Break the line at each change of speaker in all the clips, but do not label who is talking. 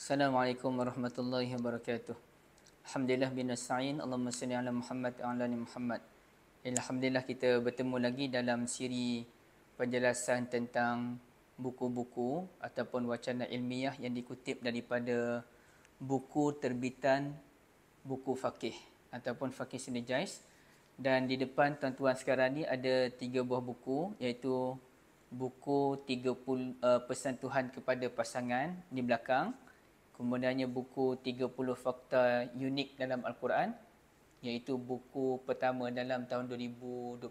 Assalamualaikum warahmatullahi wabarakatuh. Alhamdulillah bin nasta'in. Allahumma salli ala Muhammad wa ala ali Muhammad. Alhamdulillah kita bertemu lagi dalam siri penjelasan tentang buku-buku ataupun wacana ilmiah yang dikutip daripada buku terbitan buku faqih ataupun faqih synergize. Dan di depan tuan-tuan sekarang ni ada 3 buah buku, iaitu buku 30 pesan Tuhan kepada pasangan di belakang. Kemudiannya buku 30 fakta unik dalam Al-Quran, iaitu buku pertama dalam tahun 2024.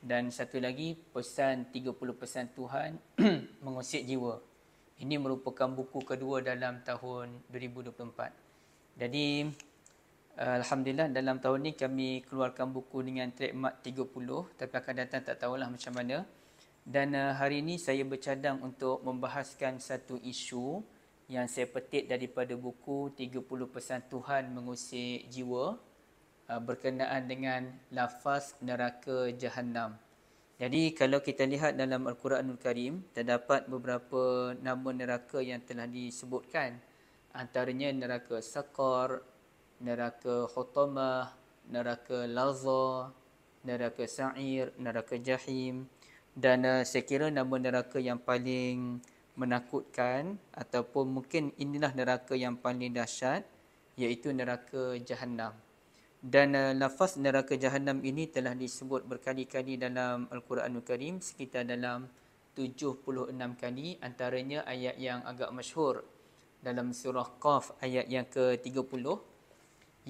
Dan satu lagi pesan 30 pesan Tuhan mengusik jiwa. Ini merupakan buku kedua dalam tahun 2024. Jadi Alhamdulillah dalam tahun ni kami keluarkan buku dengan trademark 30, tapi akan datang tak tahulah macam mana. Dan hari ini saya bercadang untuk membahaskan satu isu yang saya petik daripada buku 30 pesan Tuhan mengusik jiwa berkenaan dengan lafaz neraka Jahannam. Jadi kalau kita lihat dalam Al-Quranul Karim, terdapat beberapa nama neraka yang telah disebutkan. Antaranya neraka Saqar, neraka Hutamah, neraka Lazza, neraka Sa'ir, neraka Jahim. Dan saya kira nama neraka yang paling menakutkan ataupun mungkin inilah neraka yang paling dahsyat, iaitu neraka Jahannam. Dan lafaz neraka Jahannam ini telah disebut berkali-kali dalam Al-Quranul Karim, sekitar dalam 76 kali. Antaranya ayat yang agak masyhur dalam surah Qaf ayat yang ke-30,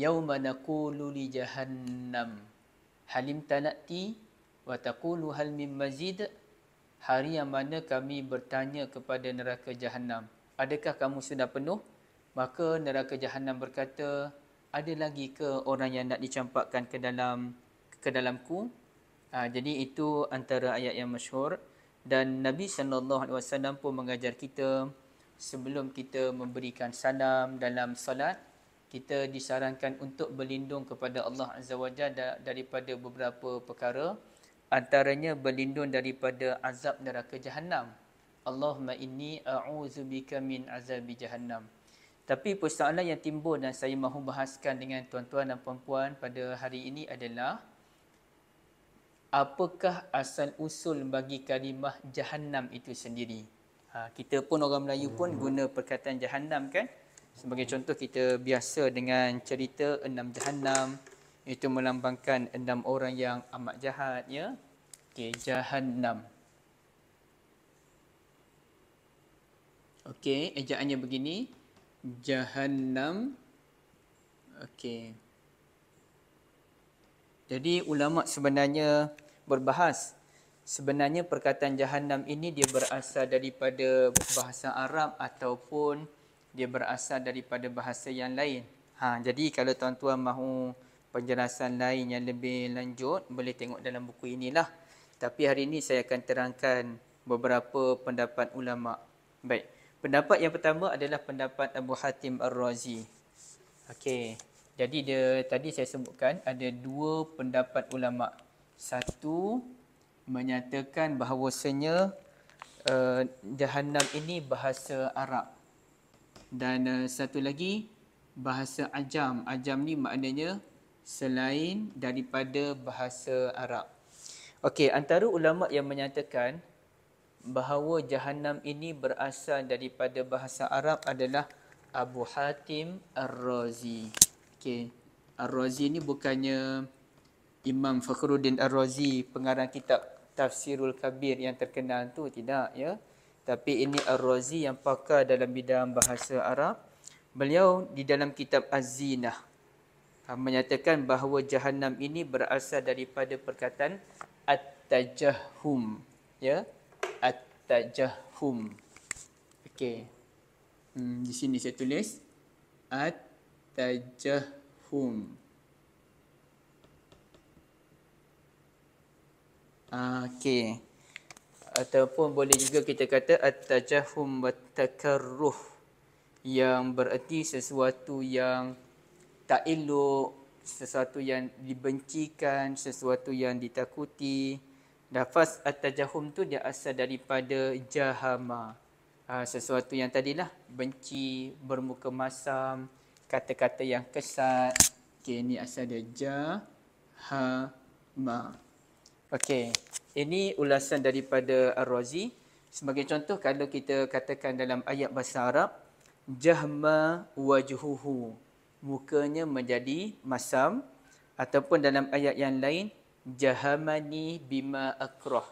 yauma naqulu li jahannam halim talati wa taqulu hal min mazid. Hari yang mana kami bertanya kepada neraka Jahannam, adakah kamu sudah penuh? Maka neraka Jahannam berkata, ada lagi ke orang yang nak dicampakkan ke dalamku? Jadi itu antara ayat yang masyhur. Dan Nabi SAW pun mengajar kita, sebelum kita memberikan salam dalam salat, kita disarankan untuk berlindung kepada Allah Azza wa Jalla daripada beberapa perkara. Antaranya berlindung daripada azab neraka Jahannam. Allahumma inni a'udzubika min azabi Jahannam. Tapi persoalan yang timbul dan saya mahu bahaskan dengan tuan-tuan dan puan-puan pada hari ini adalah, apakah asal usul bagi kalimah Jahannam itu sendiri? Kita pun orang Melayu pun guna perkataan Jahannam kan? Sebagai contoh, kita biasa dengan cerita 6 Jahannam. Itu melambangkan 6 orang yang amat jahat, ya. Okey, Jahannam. Okey, ejaannya begini. Jahannam. Okey. Jadi ulama sebenarnya berbahas. Sebenarnya perkataan Jahannam ini dia berasal daripada bahasa Arab ataupun dia berasal daripada bahasa yang lain. Jadi kalau tuan-tuan mahu penjelasan lain yang lebih lanjut, boleh tengok dalam buku inilah. Tapi hari ini saya akan terangkan beberapa pendapat ulama. Baik, pendapat yang pertama adalah pendapat Abu Hatim Ar-Razi. Okey, jadi tadi saya sebutkan ada 2 pendapat ulama. Satu menyatakan bahawasanya Jahannam ini bahasa Arab. Dan satu lagi bahasa Ajam. Ajam ni maknanya selain daripada bahasa Arab. Okey, antara ulama yang menyatakan bahawa Jahannam ini berasal daripada bahasa Arab adalah Abu Hatim Ar-Razi. Okey, Ar-Razi ni bukannya Imam Fakhruddin Ar-Razi, pengarang kitab Tafsirul Kabir yang terkenal tu, tidak, ya. Tapi ini Ar-Razi yang pakar dalam bidang bahasa Arab. Beliau di dalam kitab Az-Zinah menyatakan bahawa Jahannam ini berasal daripada perkataan At-Tajahhum, ya. At-Tajahhum. Okey. Di sini saya tulis At-Tajahhum. Okey. Ataupun boleh juga kita kata At-Tajahhum wa Takarruh, yang bererti sesuatu yang tak elok, sesuatu yang dibencikan, sesuatu yang ditakuti. Lafaz At-Tajahhum tu dia asal daripada Jahama. Sesuatu yang tadilah, benci, bermuka masam, kata-kata yang kesat. Okey, ini asal dia jahama. Okey, ini ulasan daripada Ar-Razi. Sebagai contoh, kalau kita katakan dalam ayat bahasa Arab, jahma wajhuhu, mukanya menjadi masam, ataupun dalam ayat yang lain, jahamani bima akrah,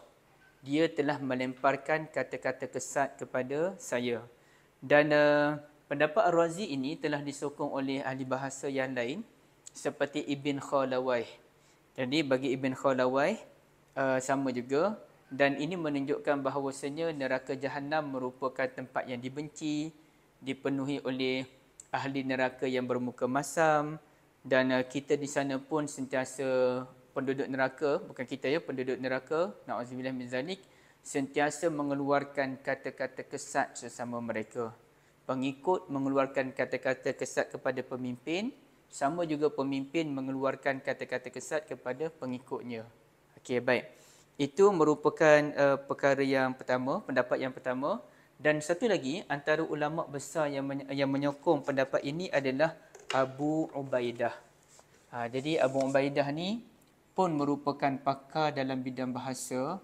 dia telah melemparkan kata-kata kesat kepada saya. Dan pendapat Ar-Razi ini telah disokong oleh ahli bahasa yang lain seperti Ibn Khalawayh. Jadi bagi Ibn Khalawayh sama juga, dan ini menunjukkan bahawasanya neraka Jahannam merupakan tempat yang dibenci, dipenuhi oleh ahli neraka yang bermuka masam, dan kita di sana pun sentiasa, penduduk neraka, bukan kita ya, penduduk neraka, na'udzubillah min zalik, sentiasa mengeluarkan kata-kata kesat sesama mereka. Pengikut mengeluarkan kata-kata kesat kepada pemimpin, sama juga pemimpin mengeluarkan kata-kata kesat kepada pengikutnya. Okey, baik. Itu merupakan perkara yang pertama, pendapat yang pertama. Dan satu lagi, antara ulama besar yang menyokong pendapat ini adalah Abu Ubaidah. Jadi Abu Ubaidah ni pun merupakan pakar dalam bidang bahasa,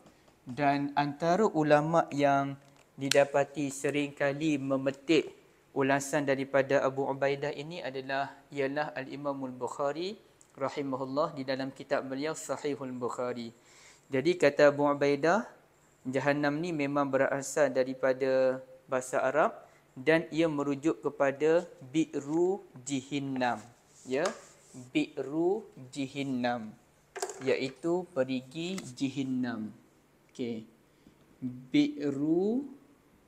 dan antara ulama yang didapati seringkali memetik ulasan daripada Abu Ubaidah ini ialah Al-Imamul Bukhari rahimahullah di dalam kitab beliau Sahihul Bukhari. Jadi kata Abu Ubaidah, Jahannam ni memang berasal daripada bahasa Arab dan ia merujuk kepada Bi'ru Jihinnam. Ya, Bi'ru Jihinnam, iaitu perigi Jihinnam. Okey. Bi'ru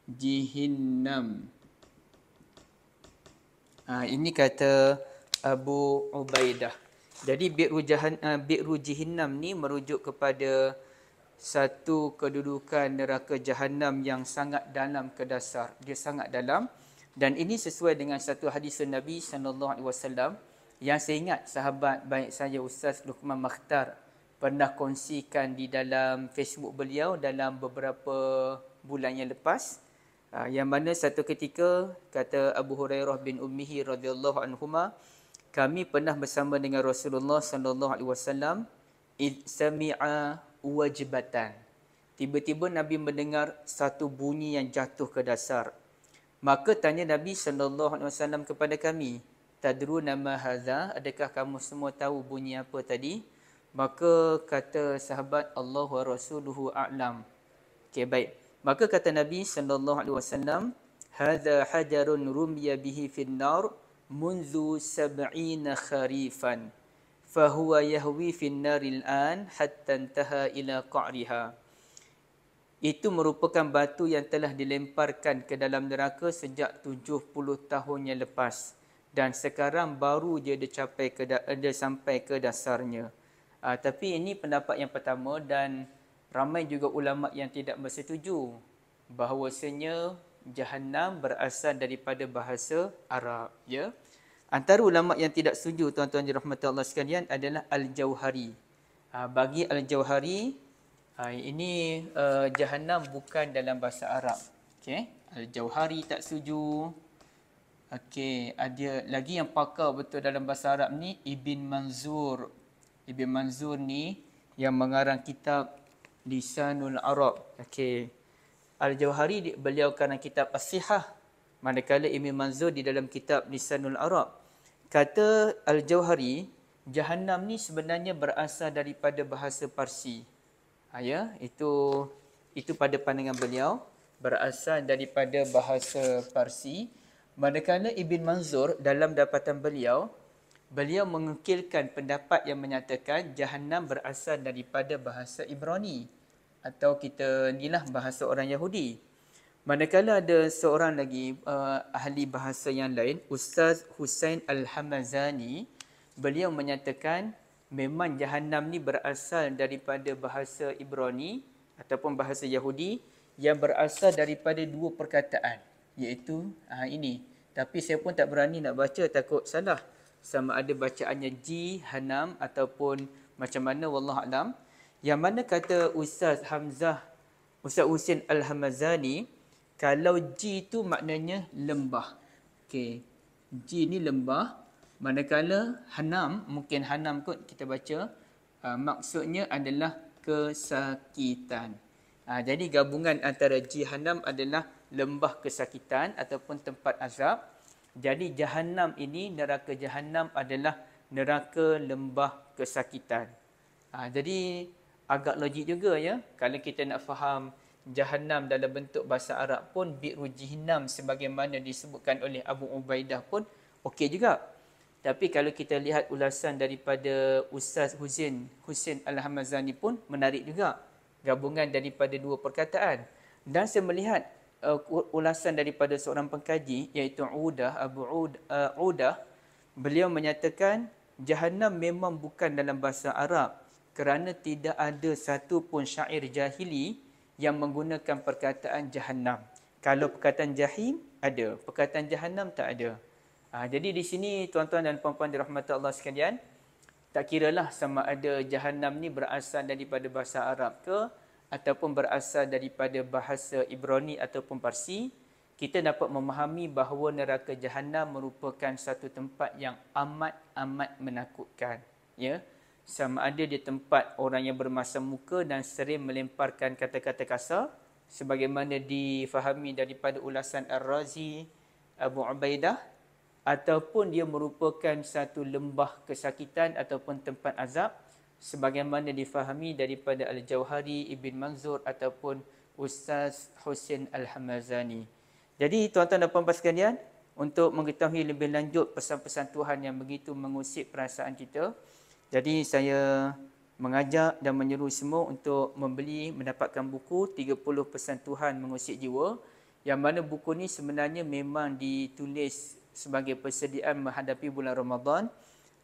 Jihinnam. Ini kata Abu Ubaidah. Jadi Bi'ru Jihinnam ni merujuk kepada satu kedudukan neraka Jahannam yang sangat dalam ke dasar. Dia sangat dalam, dan ini sesuai dengan satu hadis Nabi SAW yang saya ingat sahabat baik saya Ustaz Luqman Makhtar pernah kongsikan di dalam Facebook beliau dalam beberapa bulan yang lepas. Yang mana satu ketika kata Abu Hurairah bin Ummihi radhiyallahu anhuma, kami pernah bersama dengan Rasulullah sallallahu alaihi wasallam, id sami'a wajbatan. Tiba-tiba Nabi mendengar satu bunyi yang jatuh ke dasar. Maka tanya Nabi sallallahu alaihi wasallam kepada kami, tadruna ma hadza? Adakah kamu semua tahu bunyi apa tadi? Maka kata sahabat, Allah wa rasuluhu a'lam. Okey, baik. Maka kata Nabi sallallahu alaihi wasallam, hadza hajarun rumiya bihi fin nar munzu 70 kharifan fahuwa yahwi fin naril an hatta intaha ila qa'riha. Itu merupakan batu yang telah dilemparkan ke dalam neraka sejak 70 tahun yang lepas, dan sekarang baru dia sampai ke dasarnya. Tapi ini pendapat yang pertama, dan ramai juga ulama yang tidak bersetuju bahawasanya Jahannam berasal daripada bahasa Arab. Ya. Antara ulama yang tidak setuju, tuan-tuan dirahmati Allah sekalian, adalah Al-Jauhari. Bagi Al-Jauhari, ini Jahannam bukan dalam bahasa Arab. Okay. Al-Jauhari tak setuju. Okey, ada lagi yang pakar betul dalam bahasa Arab ni, Ibn Manzur. Ibn Manzur ni yang mengarang kitab Lisanul Arab. Okey. Al-Jauhari beliau karang kitab As-Sihah, manakala Ibn Manzur di dalam kitab Lisanul Arab. Kata Al-Jauhari, Jahannam ni sebenarnya berasal daripada bahasa Parsi. Ya, itu pada pandangan beliau berasal daripada bahasa Parsi. Manakala Ibn Manzur dalam dapatan beliau mengukilkan pendapat yang menyatakan Jahannam berasal daripada bahasa Ibrani, atau kita inilah bahasa orang Yahudi. Manakala ada seorang lagi ahli bahasa yang lain, Ustaz Husain Al-Hamazani, beliau menyatakan memang Jahannam ni berasal daripada bahasa Ibrani ataupun bahasa Yahudi yang berasal daripada dua perkataan, iaitu ini. Tapi saya pun tak berani nak baca, takut salah. Sama ada bacaannya Jihanam ataupun macam mana, wallahu alam. Yang mana kata Ustaz Husain Al-Hamazani, Kalau Ji itu maknanya lembah. Okey. Ji ni lembah. Manakala Hanam, mungkin Hanam kot kita baca, maksudnya adalah kesakitan. Jadi gabungan antara Ji Hanam adalah lembah kesakitan ataupun tempat azab. Jadi Jahannam ini, neraka Jahannam adalah neraka lembah kesakitan. Jadi agak logik juga ya. Kalau kita nak faham Jahannam dalam bentuk bahasa Arab pun, Bi'ru Jahannam sebagaimana disebutkan oleh Abu Ubaidah pun okey juga. Tapi kalau kita lihat ulasan daripada Ustaz Husin Al-Hamazani pun menarik juga. Gabungan daripada dua perkataan. Dan saya melihat ulasan daripada seorang pengkaji iaitu Abu Udah, beliau menyatakan Jahannam memang bukan dalam bahasa Arab kerana tidak ada satu pun syair jahili yang menggunakan perkataan Jahannam. Kalau perkataan Jahim ada, perkataan Jahannam tak ada. Jadi di sini tuan-tuan dan puan-puan dirahmati Allah sekalian, tak kiralah sama ada Jahannam ni berasal daripada bahasa Arab ke ataupun berasal daripada bahasa Ibrani ataupun Parsi, kita dapat memahami bahawa neraka Jahannam merupakan satu tempat yang amat menakutkan. Ya, sama ada di tempat orang yang bermasam muka dan sering melemparkan kata-kata kasar, sebagaimana difahami daripada ulasan Ar-Razi, Abu Ubaidah, ataupun dia merupakan satu lembah kesakitan ataupun tempat azab, sebagaimana difahami daripada Al-Jauhari, Ibn Manzur ataupun Ustaz Husin Al-Hamazani. Jadi tuan-tuan dan puan-puan sekalian, untuk mengetahui lebih lanjut pesan-pesan Tuhan yang begitu mengusik perasaan kita, jadi saya mengajak dan menyeru semua untuk membeli, mendapatkan buku 30 Pesan Tuhan Mengusik Jiwa, yang mana buku ni sebenarnya memang ditulis sebagai persediaan menghadapi bulan Ramadan,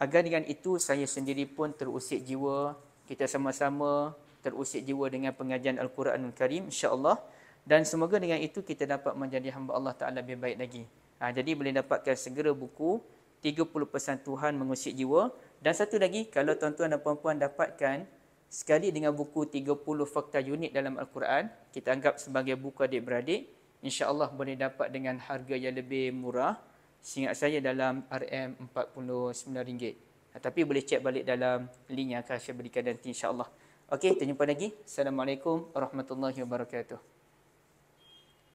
agar dengan itu saya sendiri pun terusik jiwa, kita sama-sama terusik jiwa dengan pengajian Al-Quranul Karim, insya-Allah, dan semoga dengan itu kita dapat menjadi hamba Allah Ta'ala lebih baik lagi. Jadi boleh dapatkan segera buku 30 Pesan Tuhan Mengusik Jiwa. Dan satu lagi, kalau tuan-tuan dan puan-puan dapatkan sekali dengan buku 30 Fakta Unik dalam Al-Quran, kita anggap sebagai buku adik-beradik, insya-Allah boleh dapat dengan harga yang lebih murah. Seingat saya dalam RM49. Tapi boleh cek balik dalam link yang akan saya berikan nanti, insya-Allah. Okey, kita jumpa lagi. Assalamualaikum warahmatullahi wabarakatuh.